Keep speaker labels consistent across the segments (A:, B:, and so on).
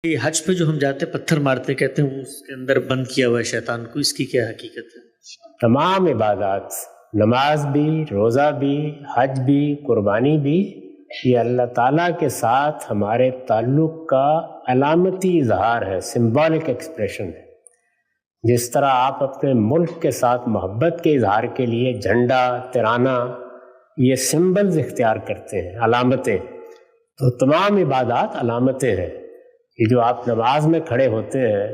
A: یہ حج پہ جو ہم جاتے پتھر مارتے کہتے ہیں وہ اس کے اندر بند کیا ہوا ہے شیطان کو، اس کی کیا حقیقت ہے؟
B: تمام عبادات، نماز بھی، روزہ بھی، حج بھی، قربانی بھی، یہ اللہ تعالیٰ کے ساتھ ہمارے تعلق کا علامتی اظہار ہے، سمبولک ایکسپریشن ہے۔ جس طرح آپ اپنے ملک کے ساتھ محبت کے اظہار کے لیے جھنڈا، ترانہ، یہ سمبلز اختیار کرتے ہیں، علامتیں، تو تمام عبادات علامتیں ہیں۔ یہ جو آپ نماز میں کھڑے ہوتے ہیں،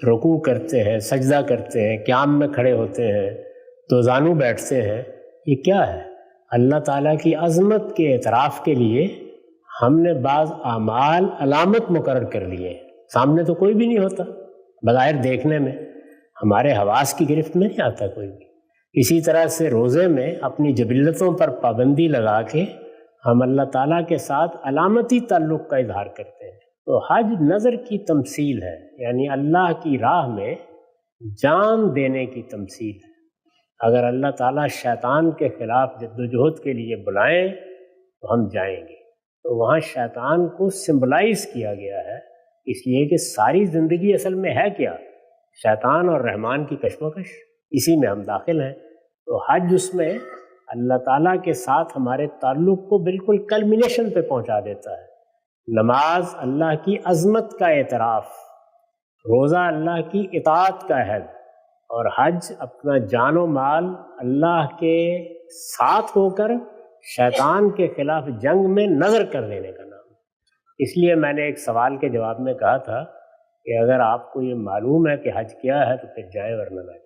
B: رکوع کرتے ہیں، سجدہ کرتے ہیں، قیام میں کھڑے ہوتے ہیں، دو زانو بیٹھتے ہیں، یہ کیا ہے؟ اللہ تعالیٰ کی عظمت کے اعتراف کے لیے ہم نے بعض اعمال علامت مقرر کر لیے ہیں۔ سامنے تو کوئی بھی نہیں ہوتا، بظاہر دیکھنے میں ہمارے حواس کی گرفت میں نہیں آتا کوئی بھی۔ اسی طرح سے روزے میں اپنی جبلتوں پر پابندی لگا کے ہم اللہ تعالیٰ کے ساتھ علامتی تعلق کا اظہار کرتے ہیں۔ تو حج نظر کی تمثیل ہے، یعنی اللہ کی راہ میں جان دینے کی تمثیل ہے۔ اگر اللہ تعالیٰ شیطان کے خلاف جدوجہد کے لیے بلائیں تو ہم جائیں گے۔ تو وہاں شیطان کو سمبلائز کیا گیا ہے، اس لیے کہ ساری زندگی اصل میں ہے کیا؟ شیطان اور رحمان کی کشمکش، اسی میں ہم داخل ہیں۔ تو حج اس میں اللہ تعالیٰ کے ساتھ ہمارے تعلق کو بالکل کلمینیشن پہ پہنچا دیتا ہے۔ نماز اللہ کی عظمت کا اعتراف، روزہ اللہ کی اطاعت کا عہد، اور حج اپنا جان و مال اللہ کے ساتھ ہو کر شیطان کے خلاف جنگ میں نظر کر دینے کا نام ہے۔ اس لیے میں نے ایک سوال کے جواب میں کہا تھا کہ اگر آپ کو یہ معلوم ہے کہ حج کیا ہے تو پھر جائیں ورنہ نہ جائیں۔